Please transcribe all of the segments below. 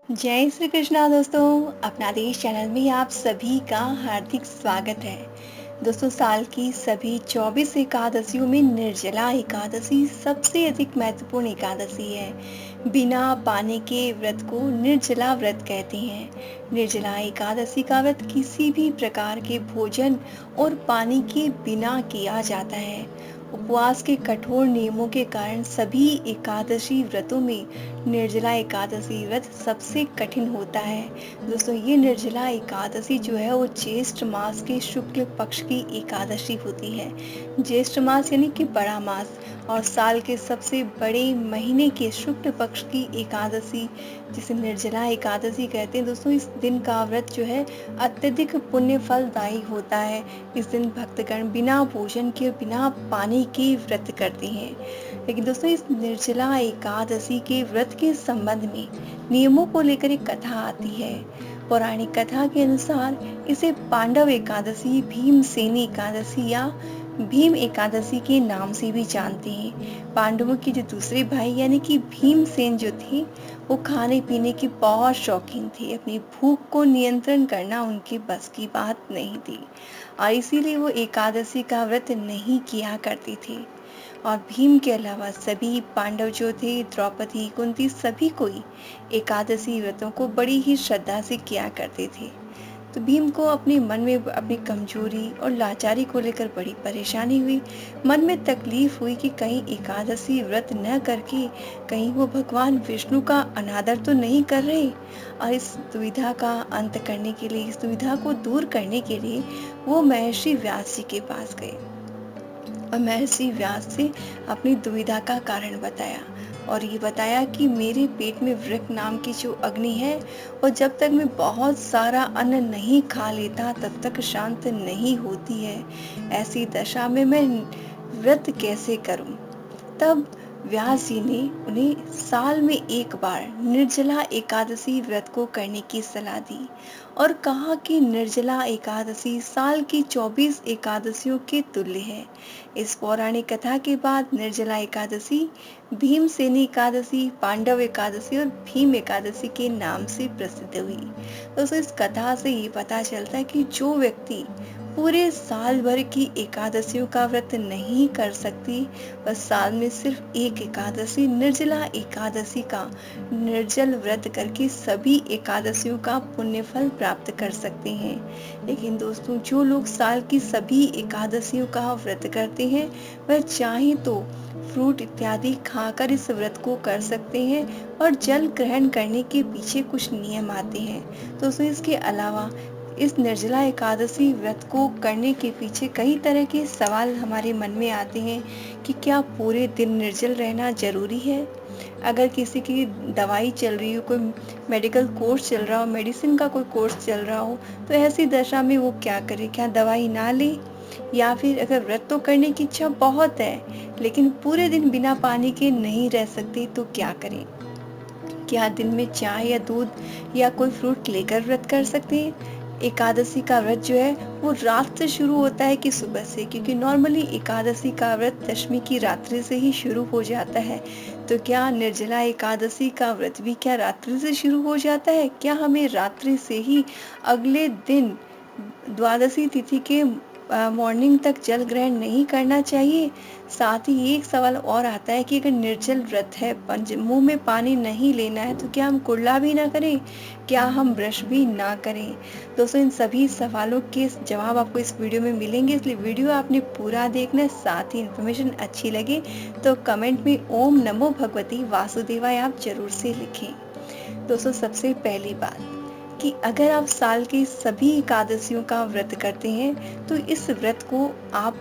जय श्री कृष्णा दोस्तों, अपना देश चैनल में आप सभी का हार्दिक स्वागत है। दोस्तों, साल की सभी 24 एकादशियों में निर्जला एकादशी सबसे अधिक महत्वपूर्ण एकादशी है। बिना पानी के व्रत को निर्जला व्रत कहते हैं। निर्जला एकादशी का व्रत किसी भी प्रकार के भोजन और पानी के बिना किया जाता है। उपवास के कठोर नियमों के कारण सभी एकादशी व्रतों में निर्जला एकादशी व्रत सबसे कठिन होता है। दोस्तों, ये निर्जला एकादशी जो है वो ज्येष्ठ मास के शुक्ल पक्ष की एकादशी होती है। ज्येष्ठ मास यानी कि बड़ा मास और साल के सबसे बड़े महीने के शुक्ल पक्ष की एकादशी जिसे निर्जला एकादशी कहते हैं। दोस्तों, इस दिन का व्रत जो है अत्यधिक पुण्य फलदायी होता है। इस दिन भक्तगण बिना भोजन के बिना पानी के व्रत करते हैं। लेकिन दोस्तों, इस निर्जला एकादशी के व्रत के संबंध में नियमों को लेकर एक कथा आती है। पौराणिक कथा के अनुसार इसे पांडव एकादशी, भीमसेनी एकादशी या भीम एकादशी के नाम से भी जानते हैं। पांडवों के जो दूसरे भाई यानी कि भीमसेन जो थे वो खाने पीने के बहुत शौकीन थे। अपनी भूख को नियंत्रण करना उनके बस की बात नहीं थी और इसीलिए वो एकादशी का व्रत नहीं किया करते थे। और भीम के अलावा सभी पांडव जो थे, द्रौपदी, कुंती, सभी कोई एकादशी व्रतों को बड़ी ही श्रद्धा से किया करते थे। तो भीम को अपने मन में अपनी कमजोरी और लाचारी को लेकर बड़ी परेशानी हुई। मन में तकलीफ हुई कि कहीं एकादशी व्रत न करके कहीं वो भगवान विष्णु का अनादर तो नहीं कर रहे। और इस दुविधा का अंत करने के लिए, इस दुविधा को दूर करने के लिए वो महर्षि व्यास जी के पास गए और महर्षि व्यास से अपनी दुविधा का कारण बताया और ये बताया कि मेरे पेट में वृक नाम की जो अग्नि है और जब तक मैं बहुत सारा अन्न नहीं खा लेता तब तक शांत नहीं होती है। ऐसी दशा में मैं व्रत कैसे करूं? तब व्यास जी ने उन्हें साल में एक बार निर्जला एकादशी व्रत को करने की सलाह दी और कहा कि निर्जला एकादशी साल की 24 एकादशियों के तुल्य है। इस पौराणिक कथा के बाद निर्जला एकादशी भीमसेनी एकादशी, पांडव एकादशी और भीम एकादशी के नाम से प्रसिद्ध हुई। दोस्तों, इस कथा से ये पता चलता है कि जो व्यक्ति पूरे साल भर की एकादशियों का व्रत नहीं कर सकती, बस साल में सिर्फ एक एकादशी निर्जला एकादशी का निर्जल व्रत करके सभी एकादशियों का पुण्य फल प्राप्त कर सकते हैं। लेकिन दोस्तों, जो लोग साल की सभी एकादशियों का व्रत करते हैं वह चाहे तो फ्रूट इत्यादि खाकर इस व्रत को कर सकते हैं और जल ग्रहण करने के पीछे कुछ नियम आते हैं। दोस्तों, इसके अलावा इस निर्जला एकादशी व्रत को करने के पीछे कई तरह के सवाल हमारे मन में आते हैं कि क्या पूरे दिन निर्जल रहना जरूरी है? अगर किसी की दवाई चल रही हो, कोई मेडिकल कोर्स चल रहा हो, मेडिसिन का कोई कोर्स चल रहा हो, तो ऐसी दशा में वो क्या करे? क्या दवाई ना ले? या फिर अगर व्रत तो करने की इच्छा बहुत है लेकिन पूरे दिन बिना पानी के नहीं रह सकते तो क्या करें? क्या दिन में चाय या दूध या कोई फ्रूट लेकर व्रत कर सकते हैं? एकादशी का व्रत जो है वो रात से शुरू होता है कि सुबह से? क्योंकि नॉर्मली एकादशी का व्रत दशमी की रात्रि से ही शुरू हो जाता है। तो क्या निर्जला एकादशी का व्रत भी क्या रात्रि से शुरू हो जाता है? क्या हमें रात्रि से ही अगले दिन द्वादशी तिथि के मॉर्निंग तक जल ग्रहण नहीं करना चाहिए? साथ ही एक सवाल और आता है कि अगर निर्जल व्रत है, पंच मुंह में पानी नहीं लेना है, तो क्या हम कुल्ला भी ना करें? क्या हम ब्रश भी ना करें? दोस्तों, इन सभी सवालों के जवाब आपको इस वीडियो में मिलेंगे, इसलिए वीडियो आपने पूरा देखना है। साथ ही इन्फॉर्मेशन अच्छी लगे तो कमेंट में ओम नमो भगवती वासुदेवाय आप जरूर से लिखें। दोस्तों, सबसे पहली बात कि अगर आप साल की सभी एकादशियों का व्रत करते हैं तो इस व्रत को आप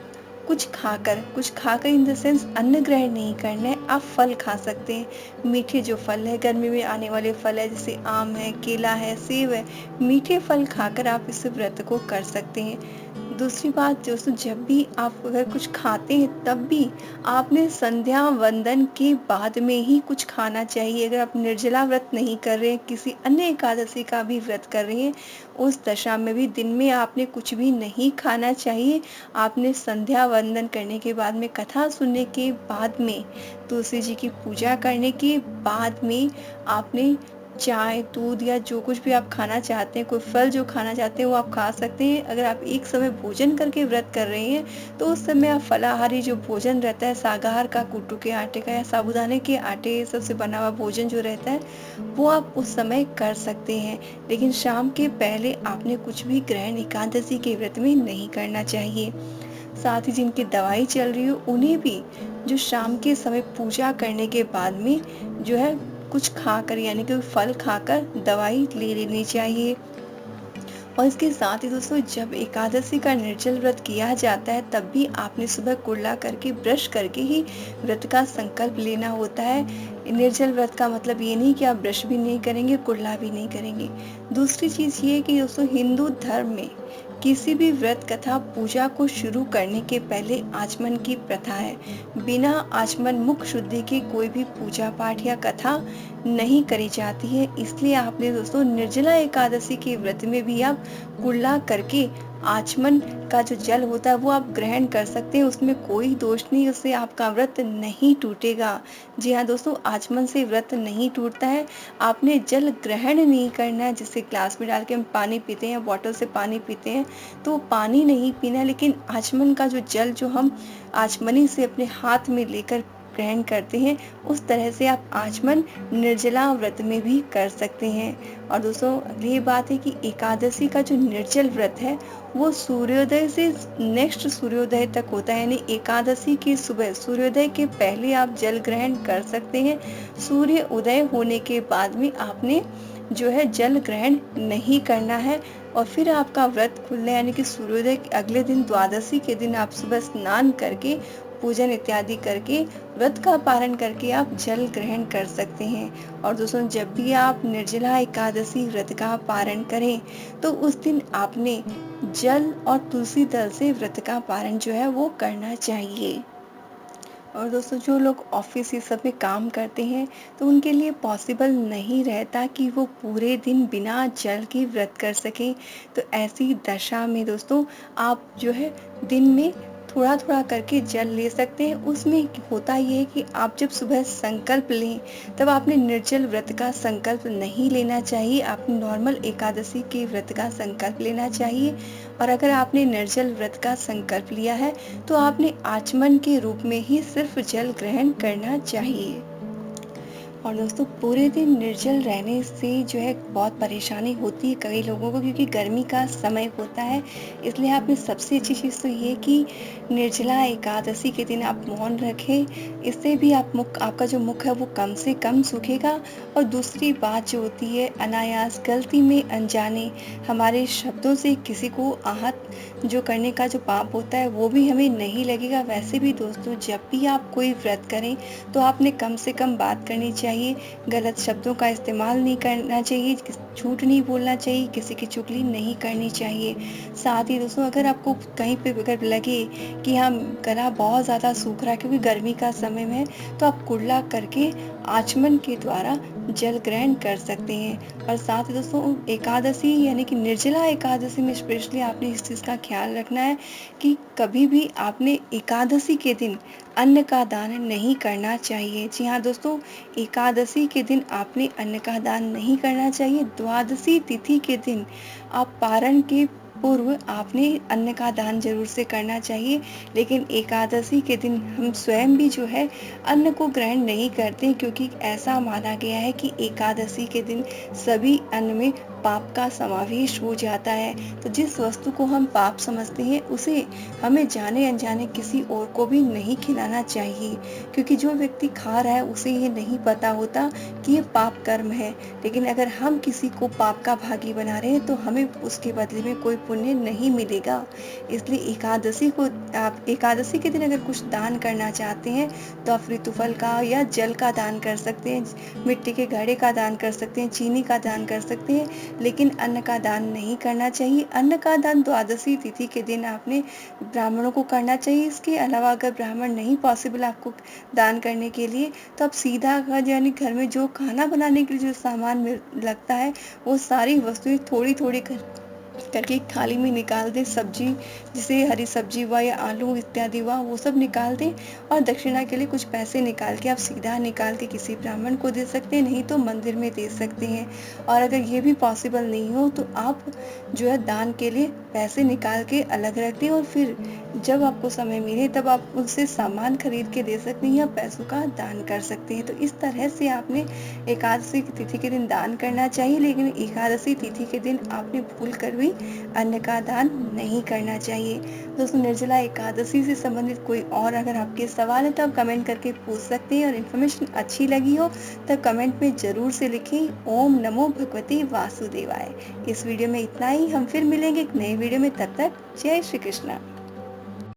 कुछ खाकर इन द सेंस अन्न ग्रहण नहीं करना है। आप फल खा सकते हैं। मीठे जो फल है, गर्मी में आने वाले फल है, जैसे आम है, केला है, सेब है, मीठे फल खाकर आप इस व्रत को कर सकते हैं। दूसरी बात दोस्तों, जब भी आप अगर कुछ खाते हैं तब भी आपने संध्या वंदन के बाद में ही कुछ खाना चाहिए। अगर आप निर्जला व्रत नहीं कर रहे हैं, किसी अन्य एकादशी का भी व्रत कर रहे हैं, उस दशा में भी दिन में आपने कुछ भी नहीं खाना चाहिए। आपने संध्या वंदन करने के बाद में, कथा सुनने के बाद में, तुलसी जी की पूजा करने के बाद में आपने चाय, दूध या जो कुछ भी आप खाना चाहते हैं, कोई फल जो खाना चाहते हैं वो आप खा सकते हैं। अगर आप एक समय भोजन करके व्रत कर रहे हैं तो उस समय आप फलाहारी जो भोजन रहता है सागाहार का, कुट्टू के आटे का या साबूदाने के आटे सबसे बना हुआ भोजन जो रहता है वो आप उस समय कर सकते हैं। लेकिन शाम के पहले आपने कुछ भी ग्रहण एकादशी के व्रत में नहीं करना चाहिए। साथ ही जिनकी दवाई चल रही हो उन्हें भी जो शाम के समय पूजा करने के बाद में जो है कुछ खाकर यानी कि फल खाकर दवाई ले लेनी चाहिए। और इसके साथ ही दोस्तों जब एकादशी का निर्जल व्रत किया जाता है तब भी आपने सुबह कुल्ला करके ब्रश करके ही व्रत का संकल्प लेना होता है। निर्जल व्रत का मतलब ये नहीं कि आप ब्रश भी नहीं करेंगे, कुल्ला भी नहीं करेंगे। दूसरी चीज ये है कि दोस्तों हिंदू धर्म में किसी भी व्रत कथा पूजा को शुरू करने के पहले आचमन की प्रथा है। बिना आचमन मुख शुद्धि के कोई भी पूजा पाठ या कथा नहीं करी जाती है। इसलिए आपने दोस्तों निर्जला एकादशी के व्रत में भी आप कुल्ला करके आचमन का जो जल होता है वो आप ग्रहण कर सकते हैं। उसमें कोई दोष नहीं, उससे आपका व्रत नहीं टूटेगा। जी हाँ दोस्तों, आचमन से व्रत नहीं टूटता है। आपने जल ग्रहण नहीं करना है, जिससे ग्लास में डाल के हम पानी पीते हैं, बॉटल से पानी पीते हैं तो पानी नहीं पीना, लेकिन आचमन का जो जल जो हम आचमनी से अपने हाथ में लेकर ग्रहण करते हैं उस तरह से आप आचमन निर्जला व्रत में भी कर सकते हैं। और दोस्तों अगली बात है कि एकादशी का जो निर्जल व्रत है वो सूर्योदय से नेक्स्ट सूर्योदय तक होता है, यानी एकादशी की सुबह सूर्योदय के पहले आप जल ग्रहण कर सकते हैं। सूर्य उदय होने के बाद में आपने जो है जल ग्रहण नहीं करना है। और फिर आपका व्रत खुलना यानी कि सूर्योदय के अगले दिन द्वादशी के दिन आप सुबह स्नान करके पूजन इत्यादि करके व्रत का पारण करके आप जल ग्रहण कर सकते हैं। और दोस्तों जब भी आप निर्जला एकादशी व्रत का पारण करें तो उस दिन आपने जल और तुलसी दल से व्रत का पारण जो है वो करना चाहिए। और दोस्तों जो लोग ऑफिस ये सब में काम करते हैं तो उनके लिए पॉसिबल नहीं रहता कि वो पूरे दिन बिना जल के व्रत कर सकें। तो ऐसी दशा में दोस्तों आप जो है दिन में थोड़ा थोड़ा करके जल ले सकते हैं। उसमें होता ये है कि आप जब सुबह संकल्प लें तब आपने निर्जल व्रत का संकल्प नहीं लेना चाहिए, आपने नॉर्मल एकादशी के व्रत का संकल्प लेना चाहिए। और अगर आपने निर्जल व्रत का संकल्प लिया है तो आपने आचमन के रूप में ही सिर्फ जल ग्रहण करना चाहिए। और दोस्तों पूरे दिन निर्जल रहने से जो है बहुत परेशानी होती है कई लोगों को, क्योंकि गर्मी का समय होता है। इसलिए आपने सबसे अच्छी चीज़ तो ये कि निर्जला एकादशी के दिन आप मौन रखें। इससे भी आपका जो मुख है वो कम से कम सूखेगा। और दूसरी बात जो होती है, अनायास गलती में अनजाने हमारे शब्दों से किसी को आहत जो करने का जो पाप होता है वो भी हमें नहीं लगेगा। वैसे भी दोस्तों जब भी आप कोई व्रत करें तो आपने कम से कम बात करनी चाहिए, गलत शब्दों का इस्तेमाल नहीं करना चाहिए, झूठ नहीं बोलना चाहिए, किसी की चुगली नहीं करनी चाहिए। साथ ही दोस्तों अगर आपको कहीं पे अगर लगे कि हाँ गला बहुत ज़्यादा सूख रहा है क्योंकि गर्मी का समय में है तो आप कुल्ला करके आचमन के द्वारा जल ग्रहण कर सकते हैं। और साथ ही दोस्तों एकादशी यानी कि निर्जला एकादशी में स्पेशली आपने इस चीज़ का ख्याल रखना है कि कभी भी आपने एकादशी के दिन अन्न का दान नहीं करना चाहिए। जी हाँ दोस्तों, एकादशी के दिन आपने अन्न का दान नहीं करना चाहिए। द्वादशी तिथि के दिन आप पारण के पूर्व आपने अन्न का दान जरूर से करना चाहिए, लेकिन एकादशी के दिन हम स्वयं भी जो है अन्न को ग्रहण नहीं करते, क्योंकि ऐसा माना गया है कि एकादशी के दिन सभी अन्न में पाप का समावेश हो जाता है। तो जिस वस्तु को हम पाप समझते हैं उसे हमें जाने अनजाने किसी और को भी नहीं खिलाना चाहिए, क्योंकि जो व्यक्ति खा रहा है उसे ये नहीं पता होता कि ये पाप कर्म है। लेकिन अगर हम किसी को पाप का भागी बना रहे हैं तो हमें उसके बदले में कोई पुण्य नहीं मिलेगा। इसलिए आप एकादशी के दिन अगर कुछ दान करना चाहते हैं तो आप ऋतुफल का या जल का दान कर सकते हैं, मिट्टी के घड़े का दान कर सकते हैं, चीनी का दान कर सकते हैं, लेकिन अन्न का दान नहीं करना चाहिए। अन्न का दान द्वादशी तिथि के दिन आपने ब्राह्मणों को करना चाहिए। इसके अलावा अगर ब्राह्मण नहीं पॉसिबल आपको दान करने के लिए तो आप सीधा घर यानी घर में जो खाना बनाने के लिए जो सामान लगता है वो सारी वस्तुएं थोड़ी थोड़ी करके एक थाली में निकाल दें। सब्जी जैसे हरी सब्जी हुआ या आलू इत्यादि हुआ, वो सब निकाल दें और दक्षिणा के लिए कुछ पैसे निकाल के आप सीधा निकाल के किसी ब्राह्मण को दे सकते हैं, नहीं तो मंदिर में दे सकते हैं। और अगर ये भी पॉसिबल नहीं हो तो आप जो है दान के लिए पैसे निकाल के अलग रख दें, और फिर जब आपको समय मिले तब आप उनसे सामान खरीद के दे सकते हैं या पैसों का दान कर सकते हैं। तो इस तरह से आपने एकादशी की तिथि के दिन दान करना चाहिए, लेकिन एकादशी तिथि के दिन आपने भूल कर भी अन्न का दान नहीं करना चाहिए। दोस्तों, निर्जला एकादशी से संबंधित कोई और अगर आपके सवाल है तो आप कमेंट करके पूछ सकते हैं, और इन्फॉर्मेशन अच्छी लगी हो तो कमेंट में ज़रूर से लिखें ओम नमो भगवते वासुदेवाय। इस वीडियो में इतना ही। हम फिर मिलेंगे एक नए वीडियो में, तब तक जय श्री कृष्णा।